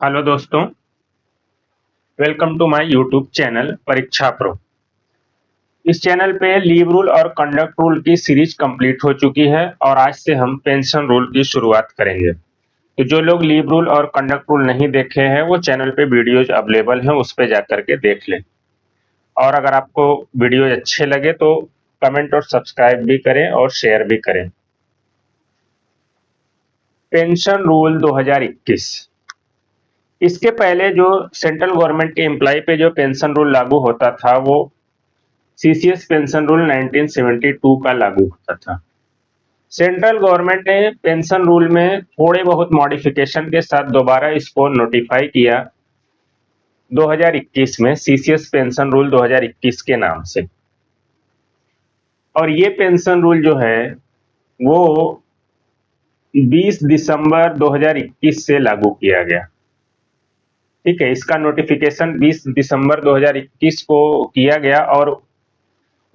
Hello दोस्तों, welcome to my YouTube channel Pariksha pro. इस channel पे लीव रूल और कंडक्ट रूल की सीरीज कंप्लीट हो चुकी है और आज से हम पेंशन रूल की शुरुआत करेंगे। तो जो लोग लीव रूल और कंडक्ट रूल नहीं देखे हैं वो चैनल पे वीडियोज अवेलेबल हैं, उस पे जाकर के देख लें। और अगर आपको वीडियो अच्छे लगे तो कमेंट और सब्सक्राइब भी करें और शेयर भी करें। पेंशन रूल 2021, इसके पहले जो सेंट्रल गवर्नमेंट के एम्प्लॉय पे जो पेंशन रूल लागू होता था वो सीसीएस पेंशन रूल 1972 का लागू होता था। सेंट्रल गवर्नमेंट ने पेंशन रूल में थोड़े बहुत मॉडिफिकेशन के साथ दोबारा इसको नोटिफाई किया 2021 में सीसीएस पेंशन रूल 2021 के नाम से। और ये पेंशन रूल जो है वो 20 दिसंबर 2021 से लागू किया गया। ठीक है, इसका नोटिफिकेशन 20 दिसंबर 2021 को किया गया और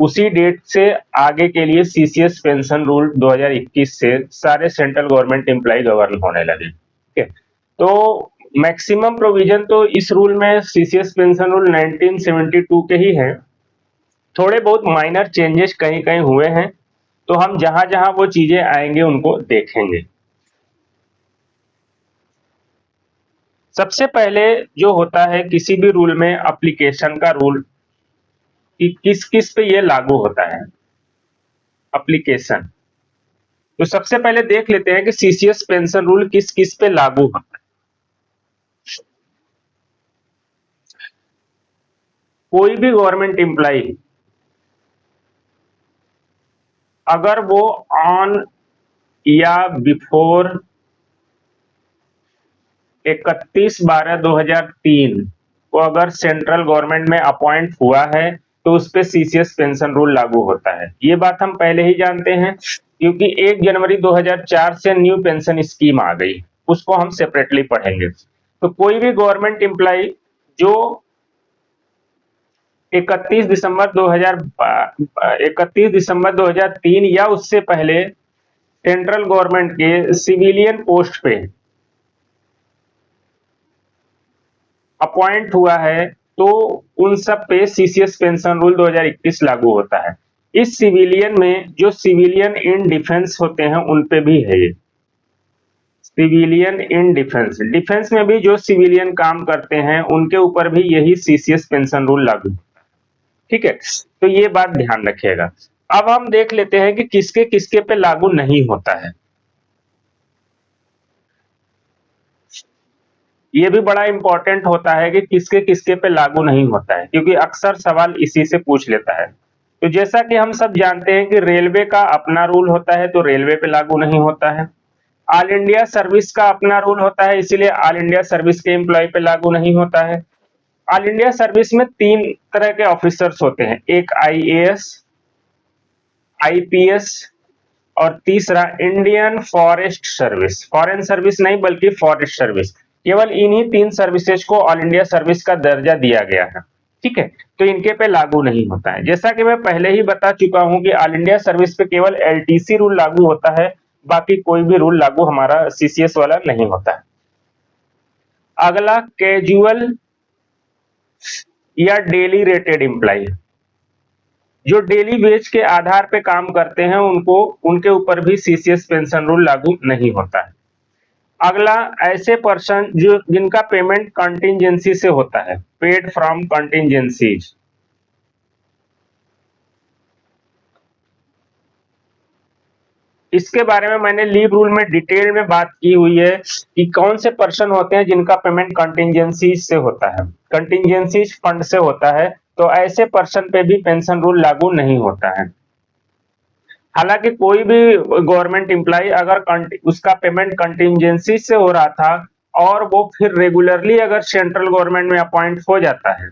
उसी डेट से आगे के लिए सीसीएस पेंशन रूल 2021 से सारे सेंट्रल गवर्नमेंट एम्प्लॉय गवर्न होने लगे। ठीक है, तो मैक्सिमम प्रोविजन तो इस रूल में सीसीएस पेंशन रूल 1972 के ही हैं। थोड़े बहुत माइनर चेंजेस कहीं कहीं हुए हैं, तो हम जहां जहां वो चीजें आएंगे उनको देखेंगे। सबसे पहले जो होता है किसी भी रूल में एप्लीकेशन का रूल कि किस किस पे ये लागू होता है। एप्लीकेशन, तो सबसे पहले देख लेते हैं कि सीसीएस पेंशन रूल किस किस पे लागू होता है। कोई भी गवर्नमेंट एम्प्लॉय अगर वो ऑन या बिफोर 31/12/2003 को अगर सेंट्रल गवर्नमेंट में अपॉइंट हुआ है तो उस पे सीसीएस पेंशन रूल लागू होता है। ये बात हम पहले ही जानते हैं क्योंकि 1 जनवरी 2004 से न्यू पेंशन स्कीम आ गई, उसको हम सेपरेटली पढ़ेंगे। तो कोई भी गवर्नमेंट एम्प्लॉय जो 31 दिसंबर 2003 या उससे पहले सेंट्रल गवर्नमेंट के सिविलियन पोस्ट पे अपॉइंट हुआ है तो उन सब पे सीसीएस पेंशन रूल 2021 लागू होता है। इस सिविलियन में जो सिविलियन इन डिफेंस होते हैं उन पे भी है ये सिविलियन इन डिफेंस। डिफेंस में भी जो सिविलियन काम करते हैं उनके ऊपर भी यही सीसीएस पेंशन रूल लागू। ठीक है, तो ये बात ध्यान रखिएगा। अब हम देख लेते हैं कि किसके किसके पे लागू नहीं होता है। ये भी बड़ा इंपॉर्टेंट होता है कि किसके किसके पे लागू नहीं होता है, क्योंकि अक्सर सवाल इसी से पूछ लेता है। तो जैसा कि हम सब जानते हैं कि रेलवे का अपना रूल होता है तो रेलवे पे लागू नहीं होता है। ऑल इंडिया सर्विस का अपना रूल होता है, इसीलिए ऑल इंडिया सर्विस के एम्प्लॉय पे लागू नहीं होता है। ऑल इंडिया सर्विस में 3 तरह के ऑफिसर्स होते हैं, एक आईएएस, आईपीएस और तीसरा Indian forest service. Foreign service नहीं बल्कि फॉरेस्ट सर्विस। केवल इन्हीं 3 सर्विसेज को ऑल इंडिया सर्विस का दर्जा दिया गया है। ठीक है, तो इनके पे लागू नहीं होता है। जैसा कि मैं पहले ही बता चुका हूं कि ऑल इंडिया सर्विस पे केवल एलटीसी रूल लागू होता है, बाकी कोई भी रूल लागू हमारा सीसीएस वाला नहीं होता है। अगला कैजुअल या डेली रेटेड एम्प्लॉय, जो डेली वेज के आधार पे काम करते हैं उनके ऊपर भी सीसीएस पेंशन रूल लागू नहीं होता है। अगला ऐसे पर्सन जो जिनका पेमेंट कंटिजेंसी से होता है, पेड फ्रॉम कंटिजेंसीज। इसके बारे में मैंने लीव रूल में डिटेल में बात की हुई है कि कौन से पर्सन होते हैं जिनका पेमेंट कंटिजेंसी से होता है, कंटिजेंसी फंड से होता है, तो ऐसे पर्सन पे भी पेंशन रूल लागू नहीं होता है। हालांकि कोई भी गवर्नमेंट एम्प्लॉय अगर उसका पेमेंट कंटिजेंसी से हो रहा था और वो फिर रेगुलरली अगर सेंट्रल गवर्नमेंट में अपॉइंट हो जाता है,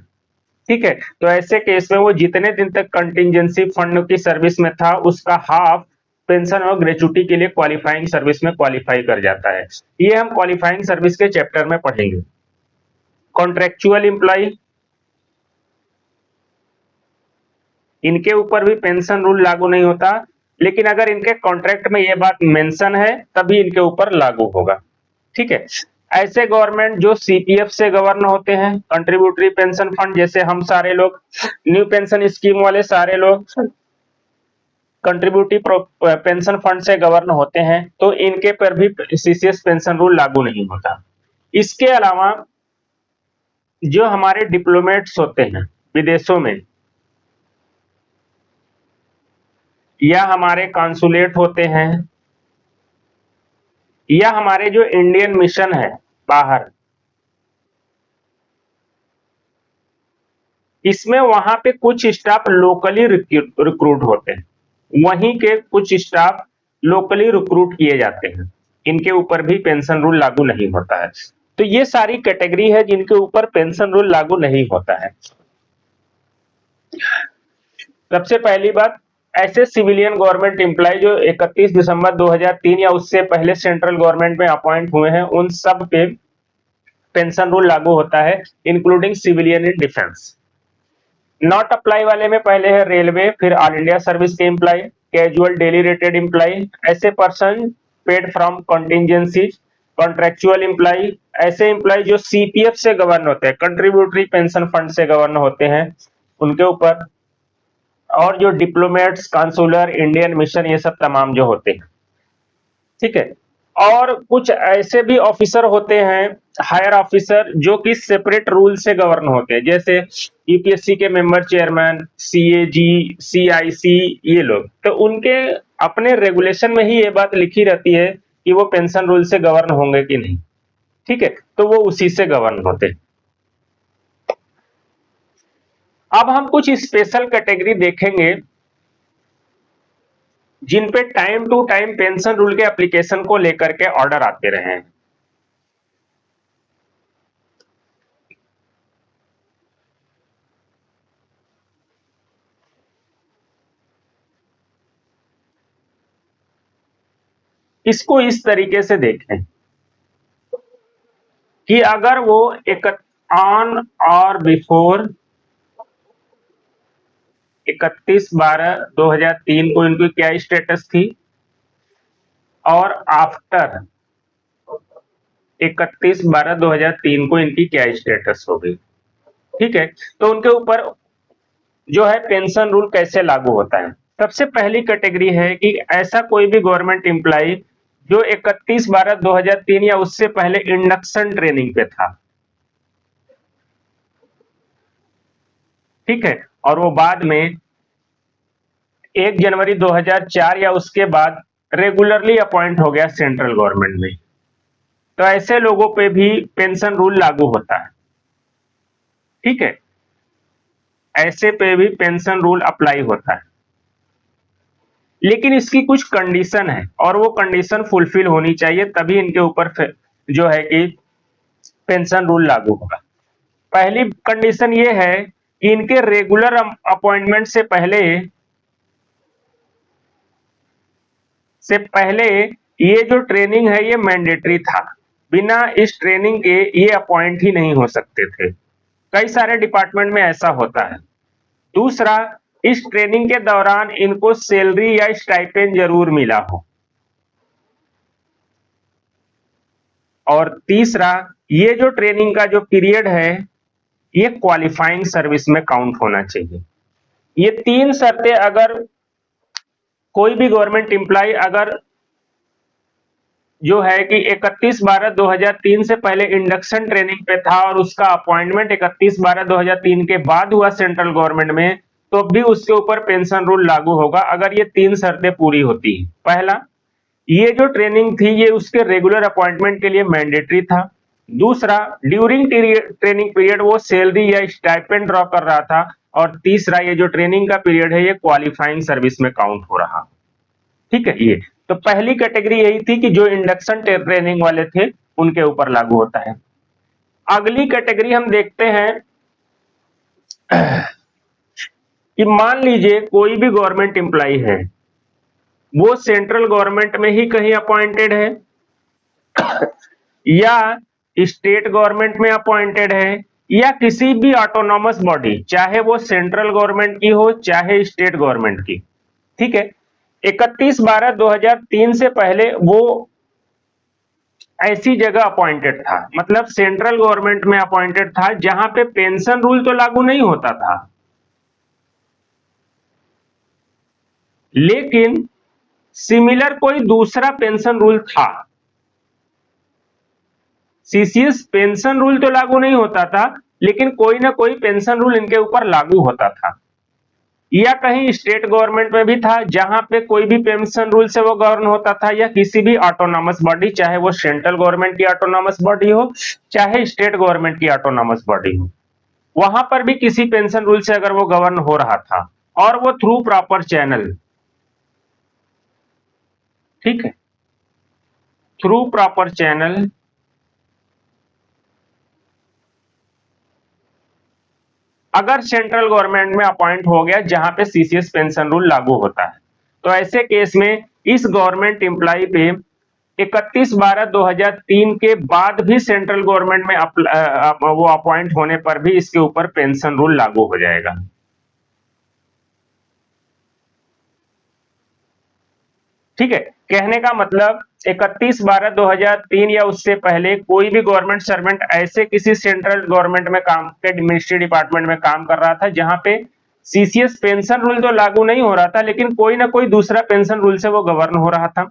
ठीक है, तो ऐसे केस में वो जितने दिन तक कंटिजेंसी फंड की सर्विस में था उसका हाफ पेंशन और ग्रेचुटी के लिए क्वालिफाइंग सर्विस में क्वालिफाई कर जाता है। ये हम क्वालिफाइंग सर्विस के चैप्टर में पढ़ेंगे। कॉन्ट्रेक्चुअल एम्प्लॉय, इनके ऊपर भी पेंशन रूल लागू नहीं होता, लेकिन अगर इनके कॉन्ट्रैक्ट में यह बात मेंशन है तभी इनके ऊपर लागू होगा। ठीक है, ऐसे गवर्नमेंट जो सीपीएफ से गवर्न होते हैं, कंट्रीब्यूटरी पेंशन फंड, जैसे हम सारे लोग न्यू पेंशन स्कीम वाले सारे लोग कंट्रीब्यूटरी पेंशन फंड से गवर्न होते हैं, तो इनके पर भी सीसीएस पेंशन रूल लागू नहीं होता। इसके अलावा जो हमारे डिप्लोमेट्स होते हैं विदेशों में, या हमारे कॉन्सुलेट होते हैं, या हमारे जो इंडियन मिशन है बाहर, इसमें वहां पे कुछ स्टाफ लोकली रिक्रूट होते हैं, वहीं के कुछ स्टाफ लोकली रिक्रूट किए जाते हैं, इनके ऊपर भी पेंशन रूल लागू नहीं होता है। तो ये सारी कैटेगरी है जिनके ऊपर पेंशन रूल लागू नहीं होता है। सबसे पहली बात, ऐसे सिविलियन गवर्नमेंट एम्प्लॉय जो 31 दिसंबर 2003 या उससे पहले सेंट्रल गवर्नमेंट में अपॉइंट हुए हैं, उन सब पे पेंशन रूल लागू होता है, including civilian in defence. Not apply वाले में पहले है रेलवे, फिर ऑल इंडिया सर्विस के employ, casual daily rated employ, ऐसे person paid from contingency, contractual employ, ऐसे एम्प्लॉय जो सीपीएफ से गवर्न होते हैं, कंट्रीब्यूटरी पेंशन फंड से गवर्न होते हैं, उनके ऊपर, और जो डिप्लोमेट्स, काउंसलर, इंडियन मिशन, ये सब तमाम जो होते हैं, ठीक है। और कुछ ऐसे भी ऑफिसर होते हैं, हायर ऑफिसर, जो कि सेपरेट रूल से गवर्न होते हैं, जैसे यूपीएससी के मेंबर चेयरमैन, सीएजी, सीआईसी, ये लोग, तो उनके अपने रेगुलेशन में ही ये बात लिखी रहती है कि वो पेंशन रूल से गवर्न होंगे कि नहीं, ठीक है, तो वो उसी से गवर्न होते हैं। अब हम कुछ स्पेशल कैटेगरी देखेंगे जिन पे time to time pension rule के एप्लीकेशन को लेकर के ऑर्डर आते रहे हैं। इसको इस तरीके से देखें कि अगर वो एक ऑन और बिफोर 31/12/2003 को इनकी क्या स्टेटस थी, और आफ्टर 31/12/2003 को इनकी क्या स्टेटस होगी, ठीक है। तो उनके ऊपर जो है पेंशन रूल कैसे लागू होता है। सबसे पहली कैटेगरी है कि ऐसा कोई भी गवर्नमेंट एम्प्लॉय जो 31/12/2003 या उससे पहले इंडक्शन ट्रेनिंग पे था, ठीक है, और वो बाद में 1 जनवरी 2004 या उसके बाद रेगुलरली अपॉइंट हो गया सेंट्रल गवर्नमेंट में, तो ऐसे लोगों पे भी पेंशन रूल लागू होता है, ठीक है, ऐसे पे भी पेंशन रूल अप्लाई होता है। लेकिन इसकी कुछ कंडीशन है, और वो कंडीशन फुलफिल होनी चाहिए, तभी इनके ऊपर जो है कि पेंशन रूल लागू होगा। पहली कंडीशन ये है कि इनके रेगुलर अपॉइंटमेंट से पहले ये जो ट्रेनिंग है ये मैंडेटरी था, बिना इस ट्रेनिंग के ये अपॉइंट ही नहीं हो सकते थे। कई सारे डिपार्टमेंट में ऐसा होता है। दूसरा, इस ट्रेनिंग के दौरान इनको सैलरी या स्टाइपेंड जरूर मिला हो। और तीसरा, ये जो ट्रेनिंग का जो पीरियड है ये क्वालिफाइंग सर्विस में काउंट होना चाहिए। ये तीन शर्तें अगर कोई भी गवर्नमेंट एम्प्लॉय अगर जो है कि 31/12/2003 से पहले इंडक्शन ट्रेनिंग पे था और उसका अपॉइंटमेंट 31/12/2003 के बाद हुआ सेंट्रल गवर्नमेंट में, तो भी उसके ऊपर पेंशन रूल लागू होगा अगर ये तीन शर्तें पूरी होती हैं। पहला, ये जो ट्रेनिंग थी ये उसके रेगुलर अपॉइंटमेंट के लिए मैंडेटरी था। दूसरा, ड्यूरिंग ट्रेनिंग पीरियड वो सैलरी या स्टाइपेंड ड्रॉ कर रहा था। और तीसरा, ये जो ट्रेनिंग का पीरियड है ये क्वालिफाइंग सर्विस में काउंट हो रहा, ठीक है। ये तो पहली कैटेगरी यही थी कि जो इंडक्शन ट्रेनिंग वाले थे उनके ऊपर लागू होता है। अगली कैटेगरी हम देखते हैं कि मान लीजिए कोई भी गवर्नमेंट एम्प्लॉय है, वो सेंट्रल गवर्नमेंट में ही कहीं अपॉइंटेड है या स्टेट गवर्नमेंट में अपॉइंटेड है या किसी भी ऑटोनॉमस बॉडी, चाहे वो सेंट्रल गवर्नमेंट की हो चाहे स्टेट गवर्नमेंट की, ठीक है। 31/12/2003 से पहले वो ऐसी जगह अपॉइंटेड था, मतलब सेंट्रल गवर्नमेंट में अपॉइंटेड था जहां पे पेंशन रूल तो लागू नहीं होता था, लेकिन सिमिलर कोई दूसरा पेंशन रूल था। सीसीएस पेंशन रूल तो लागू नहीं होता था, लेकिन कोई ना कोई पेंशन रूल इनके ऊपर लागू होता था। या कहीं स्टेट गवर्नमेंट में भी था जहां पे कोई भी पेंशन रूल से वो गवर्न होता था, या किसी भी ऑटोनॉमस बॉडी, चाहे वो सेंट्रल गवर्नमेंट की ऑटोनॉमस बॉडी हो चाहे स्टेट गवर्नमेंट की ऑटोनॉमस बॉडी हो, वहां पर भी किसी पेंशन रूल से अगर वो गवर्न हो रहा था और वो थ्रू प्रॉपर चैनल, ठीक है, थ्रू प्रॉपर चैनल अगर सेंट्रल गवर्नमेंट में अपॉइंट हो गया जहां पे सीसीएस पेंशन रूल लागू होता है, तो ऐसे केस में इस गवर्नमेंट एम्प्लॉय पे 31/12/2003 के बाद भी सेंट्रल गवर्नमेंट में वो अपॉइंट होने पर भी इसके ऊपर पेंशन रूल लागू हो जाएगा। ठीक है, कहने का मतलब 31/12/2003 या उससे पहले कोई भी गवर्नमेंट सर्वेंट ऐसे किसी सेंट्रल गवर्नमेंट में काम के मिनिस्ट्री डिपार्टमेंट में काम कर रहा था जहां पे सीसीएस पेंशन रूल तो लागू नहीं हो रहा था, लेकिन कोई ना कोई दूसरा पेंशन रूल से वो गवर्न हो रहा था।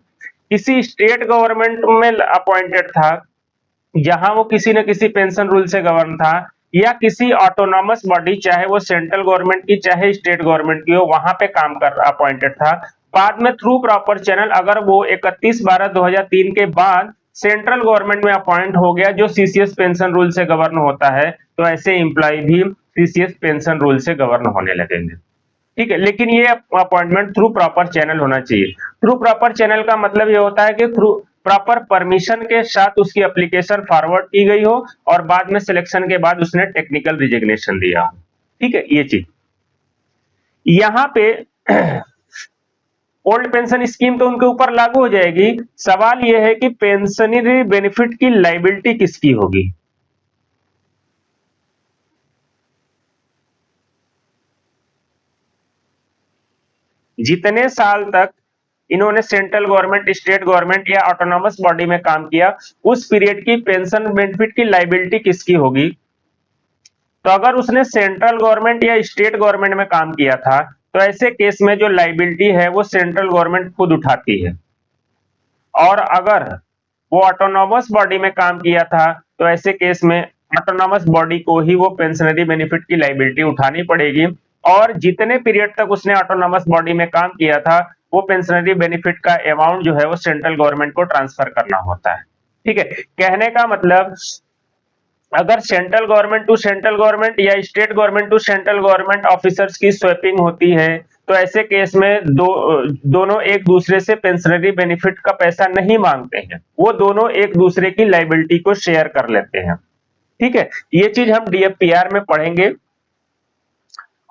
किसी स्टेट गवर्नमेंट में अपॉइंटेड था जहां वो किसी न किसी पेंशन रूल से गवर्न था, या किसी ऑटोनॉमस बॉडी, चाहे वो सेंट्रल गवर्नमेंट की चाहे स्टेट गवर्नमेंट की हो, वहां पे काम कर अपॉइंटेड था। बाद में थ्रू प्रॉपर चैनल अगर वो 31/12/2003 के बाद सेंट्रल गवर्नमेंट में अपॉइंट हो गया जो सीसीएस पेंशन रूल से गवर्न होता है, तो ऐसे एम्प्लॉय भी सीसीएस पेंशन रूल से गवर्न होने लगेंगे। ठीक है, लेकिन ये अपॉइंटमेंट थ्रू प्रॉपर चैनल होना चाहिए। थ्रू प्रॉपर चैनल का मतलब ये होता है कि थ्रू प्रॉपर परमिशन के साथ उसकी एप्लीकेशन फॉरवर्ड की गई हो और बाद में सिलेक्शन के बाद उसने टेक्निकल रिजिग्नेशन दिया हो। ठीक है, ये चीज यहां पे ओल्ड पेंशन स्कीम तो उनके ऊपर लागू हो जाएगी। सवाल यह है कि पेंशनरी बेनिफिट की लाइबिलिटी किसकी होगी। जितने साल तक इन्होंने सेंट्रल गवर्नमेंट, स्टेट गवर्नमेंट या ऑटोनॉमस बॉडी में काम किया, उस पीरियड की पेंशन बेनिफिट की लाइबिलिटी किसकी होगी। तो अगर उसने सेंट्रल गवर्नमेंट या स्टेट गवर्नमेंट में काम किया था, तो ऐसे केस में जो लाइबिलिटी है वो सेंट्रल गवर्नमेंट खुद उठाती है। और अगर वो ऑटोनॉमस बॉडी में काम किया था, तो ऐसे केस में ऑटोनॉमस बॉडी को ही वो पेंशनरी बेनिफिट की लाइबिलिटी उठानी पड़ेगी। और जितने पीरियड तक उसने ऑटोनॉमस बॉडी में काम किया था, वो पेंशनरी बेनिफिट का अमाउंट जो है वो सेंट्रल गवर्नमेंट को ट्रांसफर करना होता है। ठीक है, कहने का मतलब अगर central government to central government या state government to central government officers की स्वैपिंग होती है, तो ऐसे केस में दोनों एक दूसरे से पेंशनरी बेनिफिट का पैसा नहीं मांगते हैं, वो दोनों एक दूसरे की लाइबिलिटी को शेयर कर लेते हैं। ठीक है, ये चीज हम डीएफपीआर में पढ़ेंगे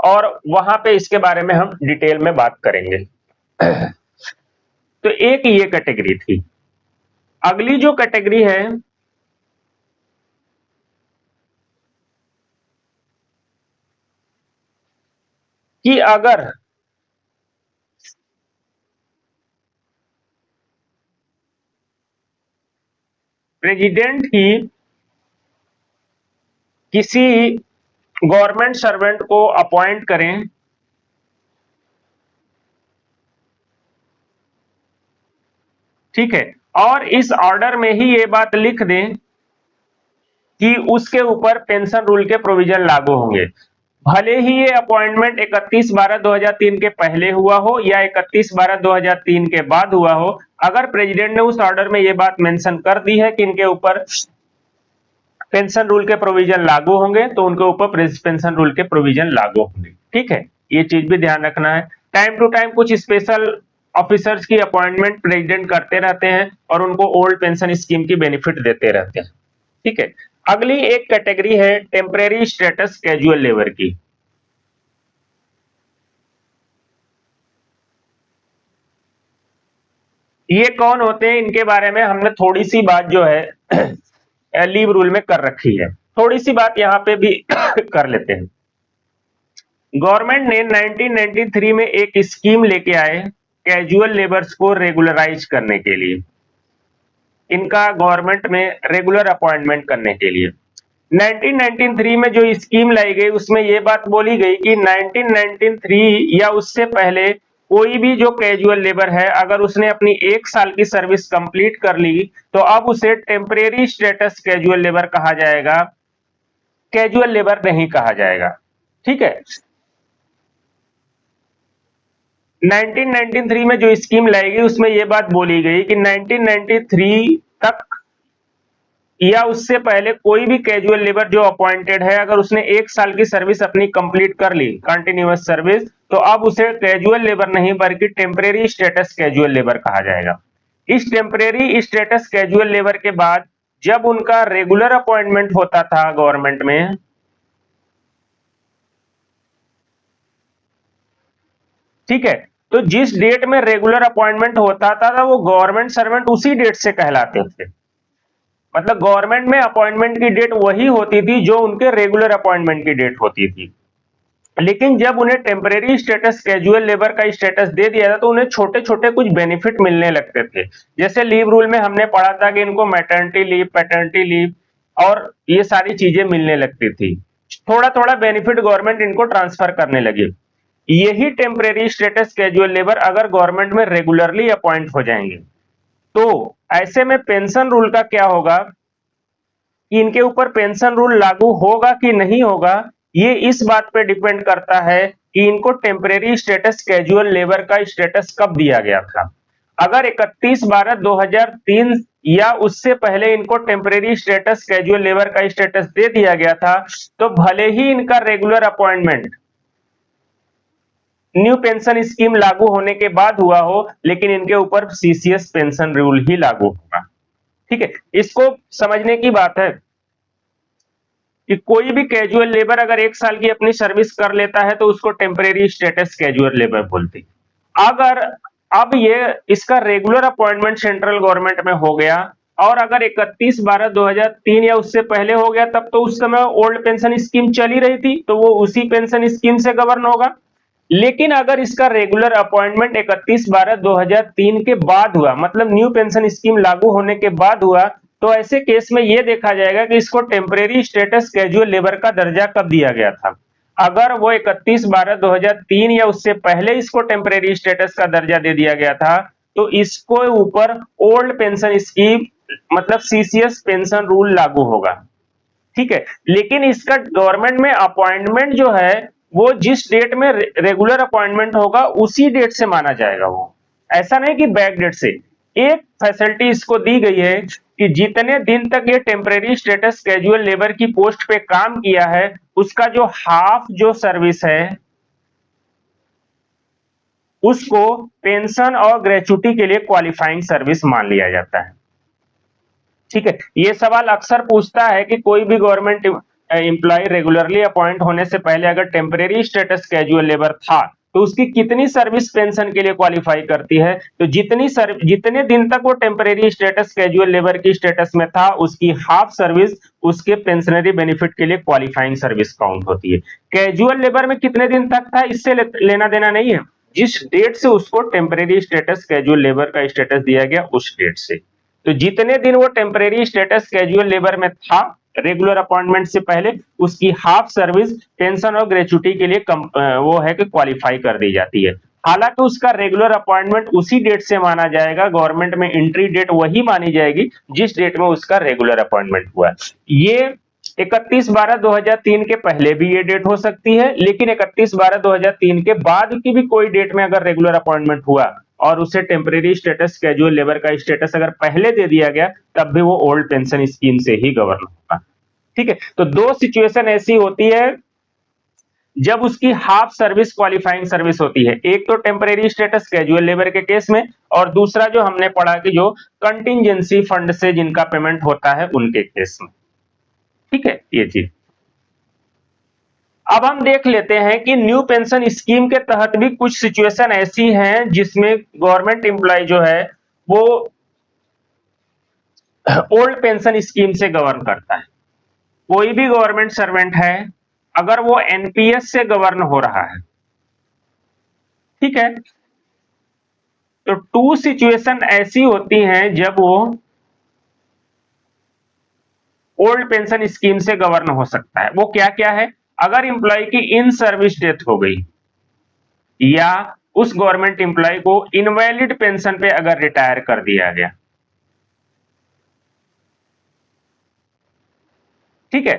और वहां पे इसके बारे में हम डिटेल में बात करेंगे। तो एक ये कैटेगरी थी। अगली जो कैटेगरी है कि अगर प्रेसिडेंट ही किसी गवर्नमेंट सर्वेंट को अपॉइंट करें, ठीक है, और इस ऑर्डर में ही ये बात लिख दें कि उसके ऊपर पेंशन रूल के प्रोविजन लागू होंगे, भले ही ये अपॉइंटमेंट 31/12/2003 के पहले हुआ हो या 31/12/2003 के बाद हुआ हो, अगर प्रेसिडेंट ने उस ऑर्डर में ये बात मेंशन कर दी है कि इनके ऊपर पेंशन रूल के प्रोविजन लागू होंगे, तो उनके ऊपर पेंशन रूल के प्रोविजन लागू होंगे। ठीक है, ये चीज भी ध्यान रखना है। टाइम टू टाइम कुछ स्पेशल ऑफिसर्स की अपॉइंटमेंट प्रेसिडेंट करते रहते हैं और उनको ओल्ड पेंशन स्कीम की बेनिफिट देते रहते हैं। ठीक है, अगली एक कैटेगरी है टेम्परेरी स्टेटस कैजुअल लेबर की। ये कौन होते हैं, इनके बारे में हमने थोड़ी सी बात जो है लीव रूल में कर रखी है, थोड़ी सी बात यहां पे भी कर लेते हैं। गवर्नमेंट ने 1993 में एक स्कीम लेके आए कैजुअल लेबर्स को रेगुलराइज करने के लिए। इनका गवर्नमेंट में रेगुलर अपॉइंटमेंट करने के लिए। 1993 में जो स्कीम लाई गई उसमें ये बात बोली गई कि 1993 या उससे पहले कोई भी जो कैजुअल लेबर है अगर उसने अपनी 1 साल की सर्विस कंप्लीट कर ली तो अब उसे टेम्परेरी स्टेटस कैजुअल लेबर कहा जाएगा, कैजुअल लेबर नहीं कहा जाएगा। ठीक है, 1993 में जो स्कीम लाई गई उसमें यह बात बोली गई कि 1993 तक या उससे पहले कोई भी कैजुअल लेबर जो अपॉइंटेड है अगर उसने 1 साल की सर्विस अपनी कंप्लीट कर ली, कंटिन्यूअस सर्विस, तो अब उसे कैजुअल लेबर नहीं बल्कि टेम्परेरी स्टेटस कैजुअल लेबर कहा जाएगा। इस टेम्परेरी स्टेटस कैजुअल लेबर के बाद जब उनका रेगुलर अपॉइंटमेंट होता था गवर्नमेंट में, ठीक है, तो जिस डेट में रेगुलर अपॉइंटमेंट होता था वो गवर्नमेंट सर्वेंट उसी डेट से कहलाते थे। मतलब गवर्नमेंट में अपॉइंटमेंट की डेट वही होती थी जो उनके रेगुलर अपॉइंटमेंट की डेट होती थी। लेकिन जब उन्हें टेम्परेरी स्टेटस कैजुअल लेबर का स्टेटस दे दिया था तो उन्हें छोटे छोटे कुछ बेनिफिट मिलने लगते थे। जैसे लीव रूल में हमने पढ़ा था कि इनको मैटरनिटी लीव, पैटर्निटी लीव और ये सारी चीजें मिलने लगती थी। थोड़ा थोड़ा बेनिफिट गवर्नमेंट इनको ट्रांसफर करने लगी। यही टेम्परेरी स्टेटस कैजुअल लेबर अगर गवर्नमेंट में रेगुलरली अपॉइंट हो जाएंगे तो ऐसे में पेंशन रूल का क्या होगा कि इनके ऊपर पेंशन रूल लागू होगा कि नहीं होगा, ये इस बात पे डिपेंड करता है कि इनको टेम्परेरी स्टेटस कैजुअल लेबर का स्टेटस कब दिया गया था। अगर 31/12/2003 या उससे पहले इनको टेम्परेरी स्टेटस कैजुअल लेबर का स्टेटस दे दिया गया था तो भले ही इनका regular appointment new pension scheme लागू होने के बाद हुआ हो लेकिन इनके ऊपर सीसीएस पेंशन रूल ही लागू होगा। ठीक है, इसको समझने की बात है कि कोई भी कैजुअल लेबर अगर 1 साल की अपनी सर्विस कर लेता है तो उसको टेम्परेरी स्टेटस कैजुअल लेबर बोलते हैं। अगर अब ये इसका रेगुलर अपॉइंटमेंट सेंट्रल गवर्नमेंट में हो गया और अगर 31/12/2003 या उससे पहले हो गया तब तो उस समय ओल्ड पेंशन स्कीम चली रही थी तो वो उसी पेंशन स्कीम से गवर्न होगा। लेकिन अगर इसका रेगुलर अपॉइंटमेंट 31/12/2003 के बाद हुआ, मतलब न्यू पेंशन स्कीम लागू होने के बाद हुआ, तो ऐसे केस में यह देखा जाएगा कि इसको टेम्परेरी स्टेटस कैजुअल लेबर का दर्जा कब दिया गया था। अगर वो 31/12/2003 या उससे पहले इसको टेम्परेरी स्टेटस का दर्जा दे दिया गया था तो इसको ऊपर ओल्ड पेंशन स्कीम मतलब सीसीएस पेंशन रूल लागू होगा। ठीक है, लेकिन इसका गवर्नमेंट में अपॉइंटमेंट जो है वो जिस डेट में रेगुलर अपॉइंटमेंट होगा उसी डेट से माना जाएगा। वो ऐसा नहीं कि बैक डेट से। एक फैसिलिटी इसको दी गई है कि जितने दिन तक ये टेम्परेरी स्टेटस कैजुअल लेबर की पोस्ट पे काम किया है उसका जो हाफ जो सर्विस है उसको पेंशन और ग्रेचुटी के लिए क्वालिफाइंग सर्विस मान लिया जाता है। ठीक है, ये सवाल अक्सर पूछता है कि कोई भी गवर्नमेंट एम्प्लॉय रेगुलरली अपॉइंट होने से पहले अगर टेम्परेरी स्टेटस कैजुअल लेबर था तो उसकी कितनी सर्विस पेंशन के लिए क्वालिफाई करती है। तो जितने दिन तक वो टेम्परेरी स्टेटस कैजुअल लेबर की स्टेटस में था उसकी हाफ सर्विस उसके पेंशनरी बेनिफिट के लिए क्वालिफाइंग सर्विस काउंट होती है। कैजुअल लेबर में कितने दिन तक था इससे लेना देना नहीं है, जिस डेट से उसको टेम्परेरी स्टेटस कैजुअल लेबर का स्टेटस दिया गया उस डेट से। तो जितने दिन वो टेम्परेरी स्टेटस कैजुअल लेबर में था रेगुलर अपॉइंटमेंट से पहले उसकी हाफ सर्विस पेंशन और ग्रेचुटी के लिए वो है कि क्वालिफाई कर दी जाती है। हालांकि उसका रेगुलर अपॉइंटमेंट उसी डेट से माना जाएगा, गवर्नमेंट में एंट्री डेट वही मानी जाएगी जिस डेट में उसका रेगुलर अपॉइंटमेंट हुआ। ये 31/12/2003 के पहले भी ये डेट हो सकती है लेकिन 31/12/2003 के बाद की भी कोई डेट में अगर रेगुलर अपॉइंटमेंट हुआ और उसे टेम्परेरी स्टेटस कैजुअल लेबर का स्टेटस अगर पहले दे दिया गया तब भी वो ओल्ड पेंशन स्कीम से ही गवर्न होगा। ठीक है, तो दो सिचुएशन ऐसी होती है जब उसकी हाफ सर्विस क्वालिफाइंग सर्विस होती है, एक तो टेम्परेरी स्टेटस कैजुअल लेबर के केस में और दूसरा जो हमने पढ़ा कि जो कंटिजेंसी फंड से जिनका पेमेंट होता है उनके केस में। ठीक है, ये चीज अब हम देख लेते हैं कि न्यू पेंशन स्कीम के तहत भी कुछ सिचुएशन ऐसी हैं जिसमें गवर्नमेंट एम्प्लॉय जो है वो ओल्ड पेंशन स्कीम से गवर्न करता है। कोई भी गवर्नमेंट सर्वेंट है अगर वो एनपीएस से गवर्न हो रहा है, ठीक है, तो टू सिचुएशन ऐसी होती हैं जब वो ओल्ड पेंशन स्कीम से गवर्न हो सकता है। वो क्या क्या है? अगर एम्प्लॉय की इन सर्विस डेथ हो गई या उस गवर्नमेंट एम्प्लॉय को इनवैलिड पेंशन पे अगर रिटायर कर दिया गया, ठीक है।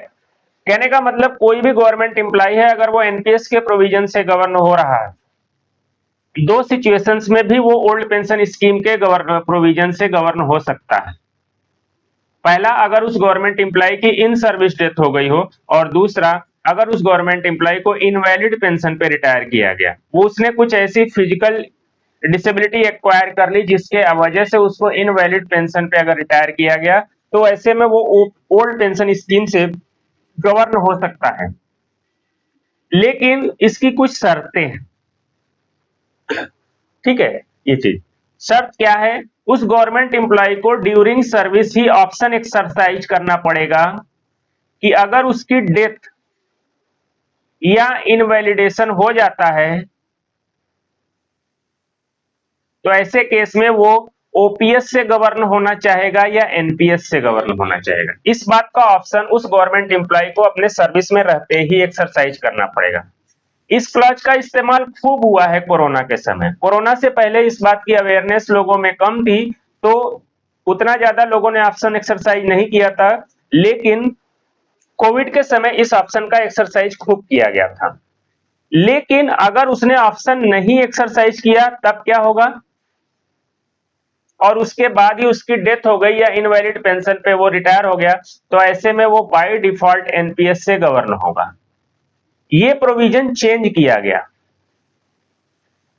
कहने का मतलब कोई भी गवर्नमेंट एम्प्लॉय है, अगर वो एनपीएस के प्रोविजन से गवर्न हो रहा है, दो सिचुएशंस में भी वो ओल्ड पेंशन स्कीम के प्रोविजन से गवर्न हो सकता है। पहला, अगर उस गवर्नमेंट एम्प्लॉय की इन सर्विस डेथ हो गई हो, और दूसरा, अगर उस गवर्नमेंट एम्प्लॉय को इनवैलिड पेंशन पे रिटायर किया गया, वो उसने कुछ ऐसी फिजिकल डिसेबिलिटी एक्वायर कर ली जिसके वजह से उसको इनवैलिड पेंशन पे अगर रिटायर किया गया, तो ऐसे में वो ओल्ड पेंशन स्कीम से गवर्न हो सकता है। लेकिन इसकी कुछ शर्तें हैं, ठीक है। ये चीज, शर्त क्या है? उस गवर्नमेंट एम्प्लॉय को ड्यूरिंग सर्विस ही ऑप्शन एक्सरसाइज करना पड़ेगा कि अगर उसकी डेथ या इनवैलिडेशन हो जाता है, तो ऐसे केस में वो ओपीएस से गवर्न होना चाहेगा या एनपीएस से गवर्न होना चाहेगा। इस बात का ऑप्शन उस गवर्नमेंट एम्प्लॉय को अपने सर्विस में रहते ही एक्सरसाइज करना पड़ेगा। इस क्लॉज का इस्तेमाल खूब हुआ है कोरोना के समय। कोरोना से पहले इस बात की अवेयरनेस लोगों में कम थी, तो उतना ज्यादा लोगों ने ऑप्शन एक्सरसाइज नहीं किया था, लेकिन कोविड के समय इस ऑप्शन का एक्सरसाइज खूब किया गया था। लेकिन अगर उसने ऑप्शन नहीं एक्सरसाइज किया, तब क्या होगा? और उसके बाद ही उसकी डेथ हो गई या इनवैलिड पेंशन पे वो रिटायर हो गया, तो ऐसे में वो बाय डिफॉल्ट एनपीएस से गवर्न होगा। ये प्रोविजन चेंज किया गया।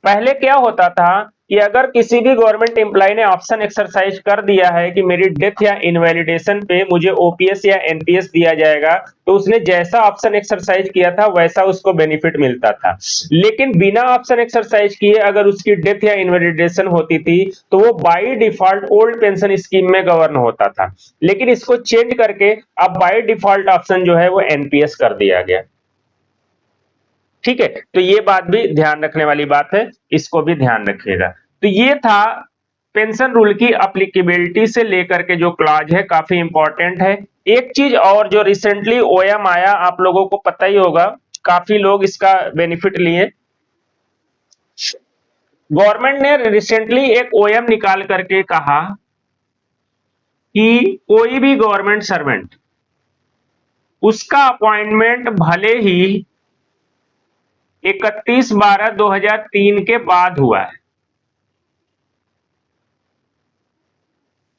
पहले क्या होता था कि अगर किसी भी गवर्नमेंट एम्प्लॉय ने ऑप्शन एक्सरसाइज कर दिया है कि मेरी डेथ या इनवैलिडेशन पे मुझे ओपीएस या एनपीएस दिया जाएगा, तो उसने जैसा ऑप्शन एक्सरसाइज किया था वैसा उसको बेनिफिट मिलता था। लेकिन बिना ऑप्शन एक्सरसाइज किए अगर उसकी डेथ या इनवैलिडेशन होती थी, तो वो by default old pension scheme में गवर्न होता था। लेकिन इसको चेंज करके अब बाय डिफॉल्ट ऑप्शन जो है वो एनपीएस कर दिया गया, ठीक है। तो ये बात भी ध्यान रखने वाली बात है, इसको भी ध्यान रखिएगा। तो ये था पेंशन रूल की अप्लीकेबिलिटी से लेकर के जो क्लॉज है, काफी इंपॉर्टेंट है। एक चीज और जो रिसेंटली ओएम आया, आप लोगों को पता ही होगा, काफी लोग इसका बेनिफिट लिए। गवर्नमेंट ने रिसेंटली एक ओएम निकाल करके कहा कि कोई भी गवर्नमेंट सर्वेंट, उसका अपॉइंटमेंट भले ही 31/12/2003 के बाद हुआ है,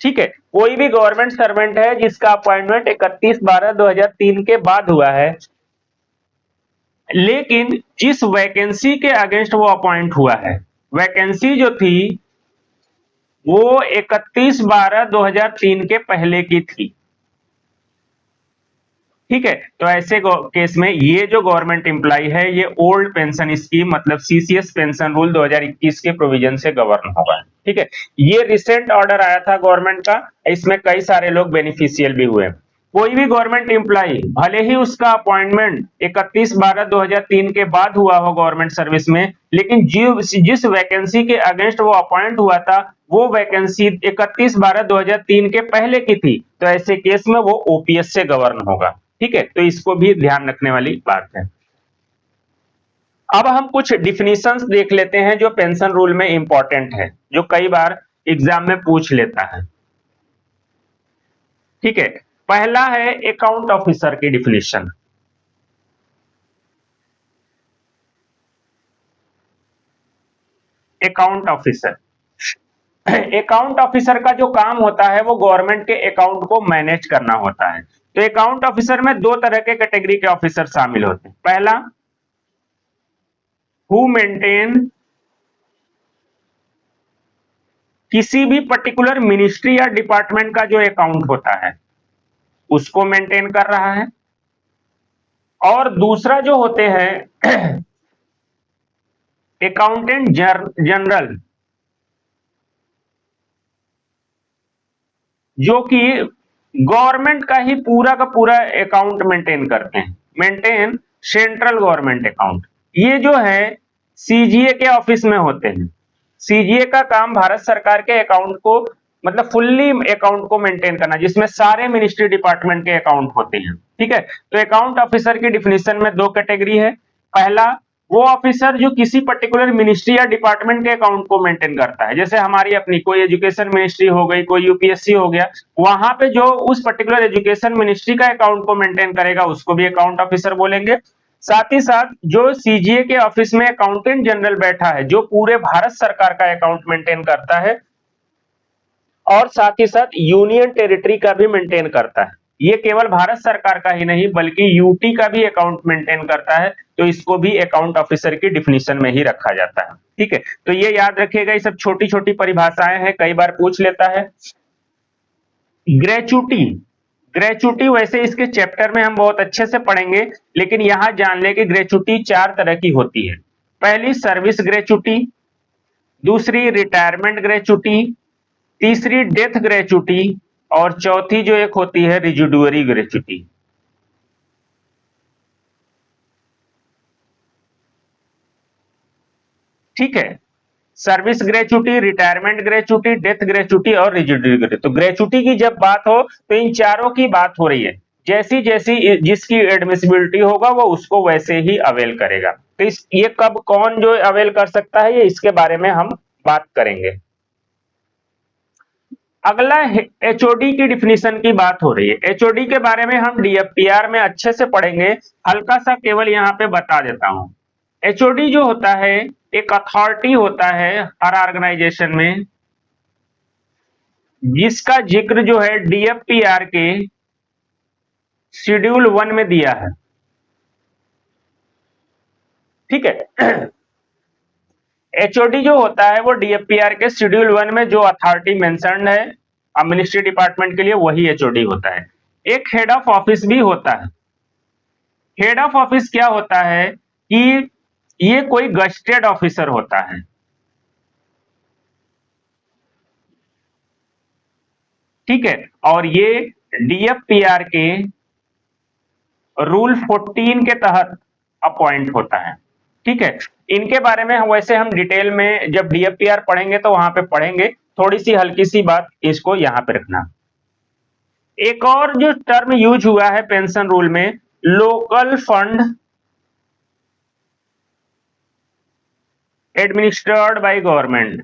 ठीक है। कोई भी गवर्नमेंट सर्वेंट है जिसका अपॉइंटमेंट 31/12/2003 के बाद हुआ है, लेकिन जिस वैकेंसी के अगेंस्ट वो अपॉइंट हुआ है, वैकेंसी जो थी वो 31/12/2003 के पहले की थी, ठीक है। तो ऐसे केस में ये जो गवर्नमेंट एम्प्लॉय है, ये ओल्ड पेंशन स्कीम मतलब सीसीएस पेंशन रूल 2021 के प्रोविजन से गवर्न होगा, ठीक है। ये रिसेंट ऑर्डर आया था गवर्नमेंट का, इसमें कई सारे लोग बेनिफिशियल भी हुए। कोई भी गवर्नमेंट एम्प्लॉय भले ही उसका अपॉइंटमेंट 31/12/2003 के बाद हुआ हो गवर्नमेंट सर्विस में, लेकिन जिस वैकेंसी के अगेंस्ट वो अपॉइंट हुआ था, वो वैकेंसी 31/12/2003 के पहले की थी, तो ऐसे केस में वो ओपीएस से गवर्न होगा, ठीक है। तो इसको भी ध्यान रखने वाली बात है। अब हम कुछ डिफिनीशंस देख लेते हैं जो पेंशन रूल में इंपॉर्टेंट है, जो कई बार एग्जाम में पूछ लेता है, ठीक है। पहला है अकाउंट ऑफिसर की definition. Account officer, account officer का जो काम होता है वो गवर्नमेंट के अकाउंट को मैनेज करना होता है। तो अकाउंट ऑफिसर में दो तरह के कैटेगरी के ऑफिसर शामिल होते हैं। पहला, हु मेंटेन, किसी भी पर्टिकुलर मिनिस्ट्री या डिपार्टमेंट का जो अकाउंट होता है उसको मेंटेन कर रहा है। और दूसरा जो होते हैं अकाउंटेंट जनरल, जो कि गवर्नमेंट का ही पूरा का पूरा अकाउंट मेंटेन करते हैं, मेंटेन सेंट्रल गवर्नमेंट अकाउंट। ये जो है सीजीए के ऑफिस में होते हैं। सीजीए का काम भारत सरकार के अकाउंट को मतलब फुल्ली अकाउंट को मेंटेन करना, जिसमें सारे मिनिस्ट्री डिपार्टमेंट के अकाउंट होते हैं। ठीक है, तो अकाउंट ऑफिसर की डिफिनेशन में दो कैटेगरी है। पहला, वो ऑफिसर जो किसी पर्टिकुलर मिनिस्ट्री या डिपार्टमेंट के अकाउंट को मेंटेन करता है, जैसे हमारी अपनी कोई एजुकेशन मिनिस्ट्री हो गई, कोई यूपीएससी हो गया, वहां पे जो उस पर्टिकुलर एजुकेशन मिनिस्ट्री का अकाउंट को मेंटेन करेगा उसको भी अकाउंट ऑफिसर बोलेंगे। साथ ही साथ जो सीजीए के ऑफिस में अकाउंटेंट जनरल बैठा है, जो पूरे भारत सरकार का अकाउंट मेंटेन करता है और साथ ही साथ यूनियन टेरिटरी का भी मेंटेन करता है, ये केवल भारत सरकार का ही नहीं बल्कि यूटी का भी अकाउंट मेंटेन करता है, तो इसको भी अकाउंट ऑफिसर की डिफिनेशन में ही रखा जाता है। ठीक है, तो ये याद रखिएगा, ये सब छोटी छोटी परिभाषाएं हैं, कई बार पूछ लेता है। ग्रेचुटी, ग्रेचुटी वैसे इसके चैप्टर में हम बहुत अच्छे से पढ़ेंगे, लेकिन यहां जान ले कि ग्रेचुटी चार तरह की होती है। पहली सर्विस ग्रेचुटी, दूसरी रिटायरमेंट ग्रेचुटी, तीसरी डेथ ग्रेचुटी और चौथी जो एक होती है रिजिडुअरी ग्रेचुटी। ठीक है, service gratuity, retirement gratuity, death gratuity और रिजिडुअरी ग्रेचुटी। तो ग्रेचुटी की जब बात हो तो इन चारों की बात हो रही है, जैसी जैसी जिसकी एडमिसिबिलिटी होगा वो उसको वैसे ही अवेल करेगा। तो ये कब कौन जो अवेल कर सकता है, ये इसके बारे में हम बात करेंगे। अगला एचओडी की डिफिनीशन की बात हो रही है। एचओडी के बारे में हम डीएफपीआर में अच्छे से पढ़ेंगे, हल्का सा केवल यहाँ पे बता देता हूं। एचओडी जो होता है एक अथॉरिटी होता है हर ऑर्गेनाइजेशन में, जिसका जिक्र जो है डीएफपीआर के शेड्यूल 1 में दिया है। ठीक है, एचओडी जो होता है वो डीएफपीआर के शेड्यूल 1 में जो अथॉरिटी मेंशन्ड है मिनिस्ट्री डिपार्टमेंट के लिए, वही एचओडी होता है। एक हेड ऑफ ऑफिस भी होता है। हेड ऑफ ऑफिस क्या होता है कि ये कोई गस्टेड ऑफिसर होता है। ठीक है, और ये डीएफपीआर के रूल 14 के तहत अपॉइंट होता है। ठीक है, इनके बारे में वैसे हम डिटेल में जब डीएफपीआर पढ़ेंगे तो वहां पे पढ़ेंगे, थोड़ी सी हल्की सी बात इसको यहां पे रखना। एक और जो टर्म यूज हुआ है पेंशन रूल में, local fund administered by government,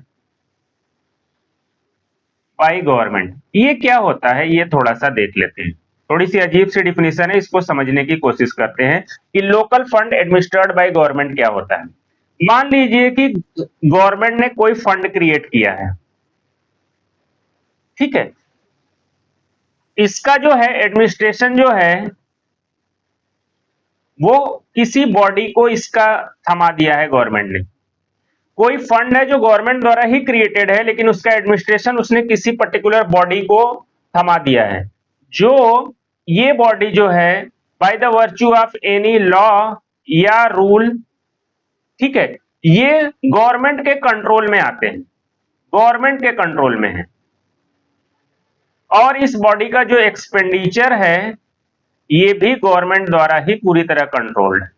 ये क्या होता है ये थोड़ा सा देख लेते हैं। थोड़ी सी अजीब सी डिफिनेशन है, इसको समझने की कोशिश करते हैं कि local fund administered by government क्या होता है। मान लीजिए कि गवर्नमेंट ने कोई फंड क्रिएट किया है। ठीक है, इसका जो है एडमिनिस्ट्रेशन जो है वो किसी बॉडी को इसका थमा दिया है गवर्नमेंट ने। कोई फंड है जो गवर्नमेंट द्वारा ही क्रिएटेड है, लेकिन उसका एडमिनिस्ट्रेशन उसने किसी पर्टिकुलर बॉडी को थमा दिया है, जो ये बॉडी जो है by the virtue of any law या रूल, ठीक है, ये गवर्नमेंट के कंट्रोल में आते हैं, गवर्नमेंट के कंट्रोल में है, और इस बॉडी का जो एक्सपेंडिचर है ये भी गवर्नमेंट द्वारा ही पूरी तरह कंट्रोल्ड है।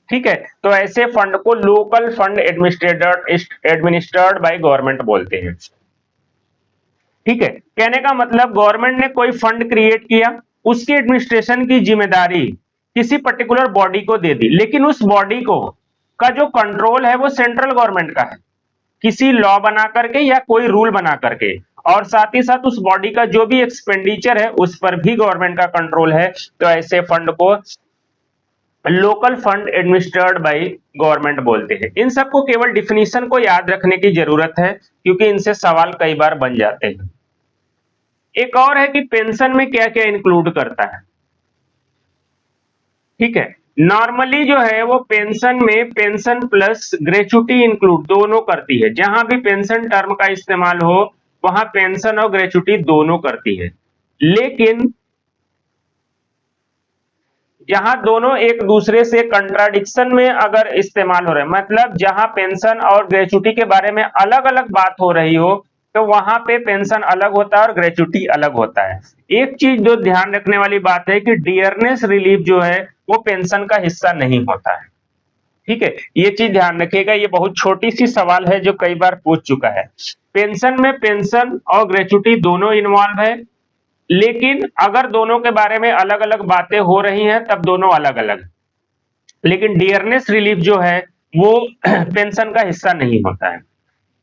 ठीक है, तो ऐसे फंड को local fund administered by government बोलते हैं। ठीक है, कहने का मतलब गवर्नमेंट ने कोई फंड क्रिएट किया, उसकी एडमिनिस्ट्रेशन की जिम्मेदारी किसी पर्टिकुलर बॉडी को दे दी, लेकिन उस बॉडी को का जो कंट्रोल है वो सेंट्रल गवर्नमेंट का है, किसी लॉ बना करके या कोई रूल बना करके, और साथ ही साथ उस बॉडी का जो भी एक्सपेंडिचर है उस पर भी गवर्नमेंट का कंट्रोल है। तो ऐसे फंड को local fund administered by government बोलते हैं। इन सबको केवल डिफिनीशन को याद रखने की जरूरत है, क्योंकि इनसे सवाल कई बार बन जाते हैं। एक और है कि पेंशन में क्या क्या इंक्लूड करता है। ठीक है, नॉर्मली जो है वो पेंशन में पेंशन प्लस ग्रेचुटी इंक्लूड दोनों करती है। जहां भी पेंशन टर्म का इस्तेमाल हो वहां पेंशन और ग्रेचुटी दोनों करती है, लेकिन जहां दोनों एक दूसरे से कंट्राडिक्शन में अगर इस्तेमाल हो रहे हैं, मतलब जहां पेंशन और ग्रेचुटी के बारे में अलग अलग बात हो रही हो, तो वहां पे पेंशन अलग होता है और ग्रेचुटी अलग होता है। एक चीज जो ध्यान रखने वाली बात है कि डियरनेस रिलीफ जो है वो पेंशन का हिस्सा नहीं होता है। ठीक है, ये चीज ध्यान रखिएगा, ये बहुत छोटी सी सवाल है जो कई बार पूछ चुका है। पेंशन में पेंशन और ग्रेचुटी दोनों इन्वॉल्व है, लेकिन अगर दोनों के बारे में अलग अलग बातें हो रही हैं तब दोनों अलग अलग, लेकिन डियरनेस रिलीफ जो है वो पेंशन का हिस्सा नहीं होता है।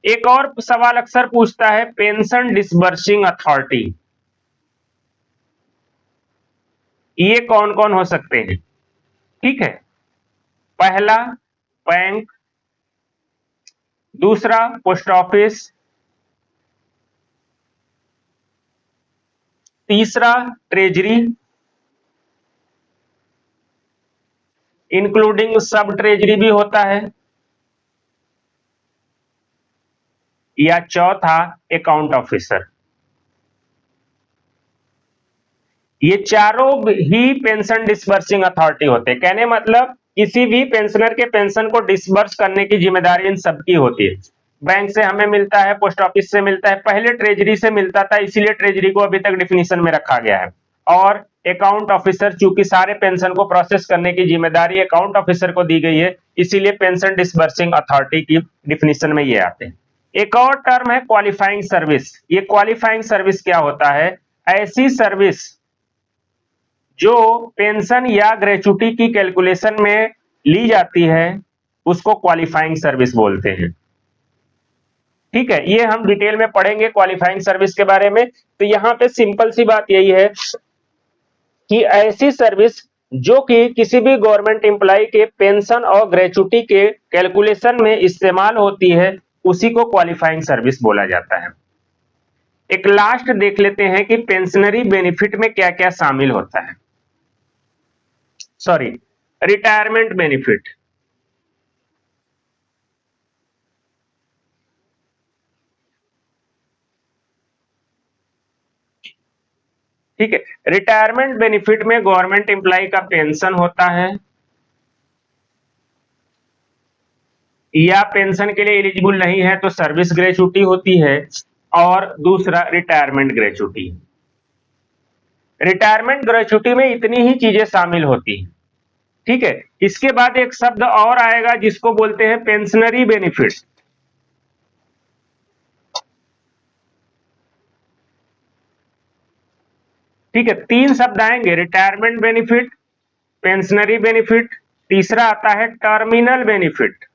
एक और सवाल अक्सर पूछता है, पेंशन डिसबर्सिंग अथॉरिटी, ये कौन कौन हो सकते हैं? ठीक है, पहला बैंक, दूसरा पोस्ट ऑफिस, तीसरा ट्रेजरी इंक्लूडिंग सब ट्रेजरी भी होता है, या चौथा अकाउंट ऑफिसर। ये चारों ही पेंशन डिसबर्सिंग अथॉरिटी होते हैं। कहने मतलब किसी भी पेंशनर के पेंशन को डिसबर्स करने की जिम्मेदारी इन सबकी होती है। बैंक से हमें मिलता है, पोस्ट ऑफिस से मिलता है, पहले ट्रेजरी से मिलता था, इसीलिए ट्रेजरी को अभी तक डिफिनीशन में रखा गया है। और अकाउंट ऑफिसर, चूंकि सारे पेंशन को प्रोसेस करने की जिम्मेदारी अकाउंट ऑफिसर को दी गई है, इसीलिए पेंशन डिसबर्सिंग अथॉरिटी की डिफिनीशन में ये आते हैं। एक और टर्म है क्वालिफाइंग सर्विस। ये क्वालिफाइंग सर्विस क्या होता है? ऐसी सर्विस जो पेंशन या ग्रेचुटी की कैलकुलेशन में ली जाती है उसको क्वालिफाइंग सर्विस बोलते हैं। ठीक है, ये हम डिटेल में पढ़ेंगे क्वालिफाइंग सर्विस के बारे में। तो यहां पे सिंपल सी बात यही है कि ऐसी सर्विस जो कि किसी भी गवर्नमेंट एम्प्लॉय के पेंशन और ग्रेचुटी के कैलकुलेशन में इस्तेमाल होती है, उसी को क्वालिफाइंग सर्विस बोला जाता है। एक लास्ट देख लेते हैं कि पेंशनरी बेनिफिट में क्या क्या शामिल होता है। Sorry, retirement benefit. ठीक है, रिटायरमेंट बेनिफिट में गवर्नमेंट एम्प्लॉय का पेंशन होता है, या पेंशन के लिए एलिजिबल नहीं है तो सर्विस ग्रेचुटी होती है, और दूसरा रिटायरमेंट ग्रेचुटी। रिटायरमेंट ग्रेचुटी में इतनी ही चीजें शामिल होती हैं। ठीक है, इसके बाद एक शब्द और आएगा जिसको बोलते हैं पेंशनरी बेनिफिट। ठीक है, तीन शब्द आएंगे, रिटायरमेंट बेनिफिट, पेंशनरी बेनिफिट, तीसरा आता है टर्मिनल बेनिफिट।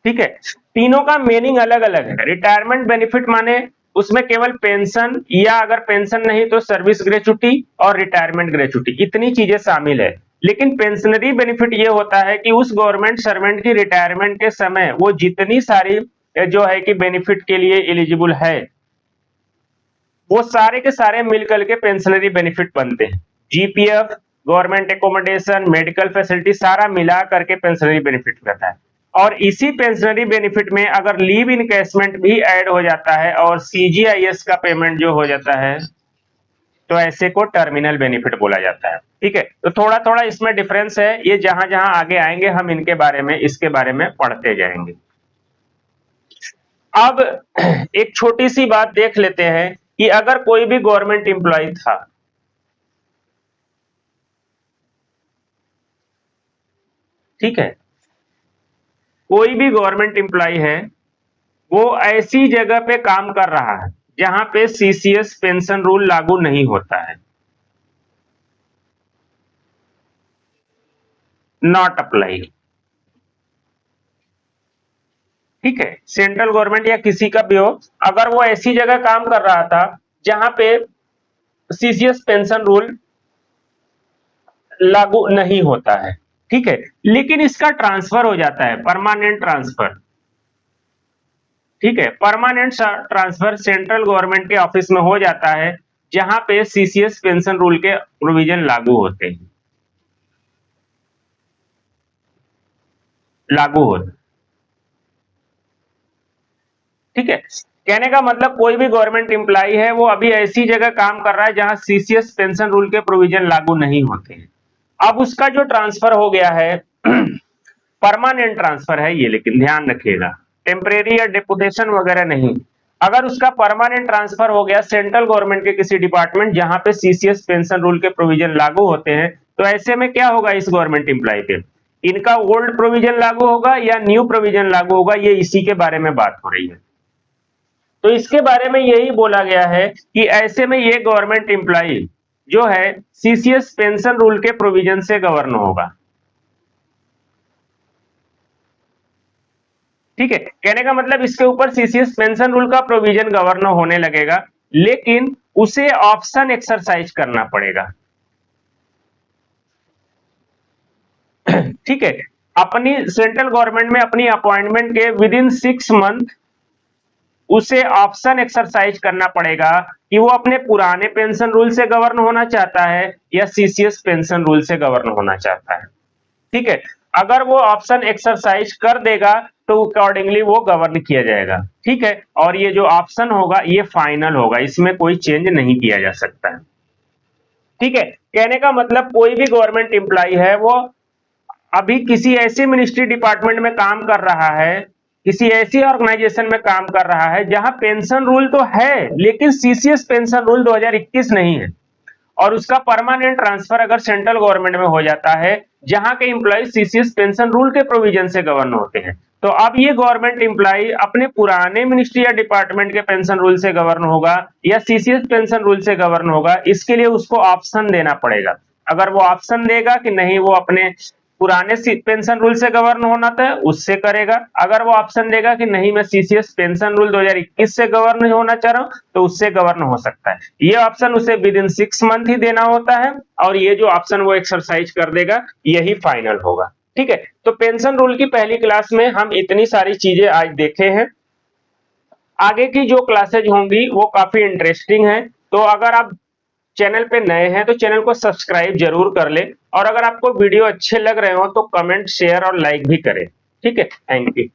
ठीक है, तीनों का मीनिंग अलग अलग है। रिटायरमेंट बेनिफिट माने उसमें केवल पेंशन, या अगर पेंशन नहीं तो सर्विस ग्रेचुटी और रिटायरमेंट ग्रेचुटी, इतनी चीजें शामिल है। लेकिन पेंशनरी बेनिफिट ये होता है कि उस गवर्नमेंट सर्वेंट की रिटायरमेंट के समय वो जितनी सारी जो है कि बेनिफिट के लिए एलिजिबल है, वो सारे के सारे मिलकर के पेंशनरी बेनिफिट बनते हैं। GPF, government accommodation, medical facility, सारा मिला करके पेंशनरी बेनिफिट रहता है। और इसी पेंशनरी बेनिफिट में अगर लीव इनकैशमेंट भी ऐड हो जाता है और सीजीआईएस का पेमेंट जो हो जाता है, तो ऐसे को टर्मिनल बेनिफिट बोला जाता है। ठीक है, तो थोड़ा थोड़ा इसमें डिफरेंस है, ये जहां जहां आगे आएंगे हम इनके बारे में, इसके बारे में पढ़ते जाएंगे। अब एक छोटी सी बात देख लेते हैं कि अगर कोई भी गवर्नमेंट एम्प्लॉय था, ठीक है, कोई भी गवर्नमेंट एम्प्लॉय है, वो ऐसी जगह पे काम कर रहा है जहां पे सीसीएस पेंशन रूल लागू नहीं होता है, नॉट अप्लाई। ठीक है, सेंट्रल गवर्नमेंट या किसी का भी हो, अगर वो ऐसी जगह काम कर रहा था जहां पे सीसीएस पेंशन रूल लागू नहीं होता है, ठीक है, लेकिन इसका ट्रांसफर हो जाता है, परमानेंट ट्रांसफर। ठीक है, परमानेंट ट्रांसफर सेंट्रल गवर्नमेंट के ऑफिस में हो जाता है जहां पे सीसीएस पेंशन रूल के प्रोविजन लागू होते हैं, लागू होते। ठीक है, कहने का मतलब कोई भी गवर्नमेंट एम्प्लॉय है वो अभी ऐसी जगह काम कर रहा है जहां सीसीएस पेंशन रूल के प्रोविजन लागू नहीं होते हैं। अब उसका जो ट्रांसफर हो गया है परमानेंट ट्रांसफर है ये, लेकिन ध्यान रखिएगा टेम्परेरी या डेपुटेशन वगैरह नहीं। अगर उसका परमानेंट ट्रांसफर हो गया सेंट्रल गवर्नमेंट के किसी डिपार्टमेंट जहां पे सीसीएस पेंशन रूल के प्रोविजन लागू होते हैं, तो ऐसे में क्या होगा इस गवर्नमेंट एम्प्लॉय पे, इनका ओल्ड प्रोविजन लागू होगा या न्यू प्रोविजन लागू होगा, ये इसी के बारे में बात हो रही है। तो इसके बारे में यही बोला गया है कि ऐसे में ये गवर्नमेंट एम्प्लॉय जो है सीसीएस पेंशन रूल के प्रोविजन से गवर्न होगा। ठीक है, कहने का मतलब इसके ऊपर सीसीएस पेंशन रूल का प्रोविजन गवर्न होने लगेगा, लेकिन उसे ऑप्शन एक्सरसाइज करना पड़ेगा। ठीक है, अपनी सेंट्रल गवर्नमेंट में अपनी अपॉइंटमेंट के विद इन 6 मंथ उसे ऑप्शन एक्सरसाइज करना पड़ेगा कि वो अपने पुराने पेंशन रूल से गवर्न होना चाहता है या सीसीएस पेंशन रूल से गवर्न होना चाहता है। ठीक है, अगर वो ऑप्शन एक्सरसाइज कर देगा तो अकॉर्डिंगली वो गवर्न किया जाएगा। ठीक है, और ये जो ऑप्शन होगा ये फाइनल होगा, इसमें कोई चेंज नहीं किया जा सकता है। ठीक है, कहने का मतलब कोई भी गवर्नमेंट एम्प्लॉय है वो अभी किसी ऐसी मिनिस्ट्री डिपार्टमेंट में काम कर रहा है, किसी ऐसी ऑर्गेनाइजेशन में काम कर रहा है जहां पेंशन रूल तो है लेकिन सीसीएस पेंशन रूल 2021 नहीं है, और उसका परमानेंट ट्रांसफर अगर सेंट्रल गवर्नमेंट में हो जाता है जहां के एम्प्लॉय सीसीएस पेंशन रूल के प्रोविजन से गवर्न होते हैं, तो अब ये गवर्नमेंट एम्प्लॉय अपने पुराने मिनिस्ट्री या डिपार्टमेंट के पेंशन रूल से गवर्न होगा या सीसीएस पेंशन रूल से गवर्न होगा, इसके लिए उसको ऑप्शन देना पड़ेगा। अगर वो ऑप्शन देगा कि नहीं वो अपने पुराने पेंशन रूल से गवर्न होना था उससे करेगा, अगर वो ऑप्शन देगा कि नहीं मैं सीसीएस पेंशन रूल 2021 से गवर्न होना चाह रहा हूं तो उससे गवर्न हो सकता है। ये ऑप्शन उसे विद इन 6 मंथ ही देना होता है, और ये जो ऑप्शन वो एक्सरसाइज कर देगा यही फाइनल होगा। ठीक है, तो पेंशन रूल की पहली क्लास में हम इतनी सारी चीजें आज देखे हैं। आगे की जो क्लासेज होंगी वो काफी इंटरेस्टिंग है, तो अगर आप चैनल पे नए हैं तो चैनल को सब्सक्राइब जरूर कर ले, और अगर आपको वीडियो अच्छे लग रहे हो तो कमेंट शेयर और लाइक भी करें। ठीक है, थैंक यू।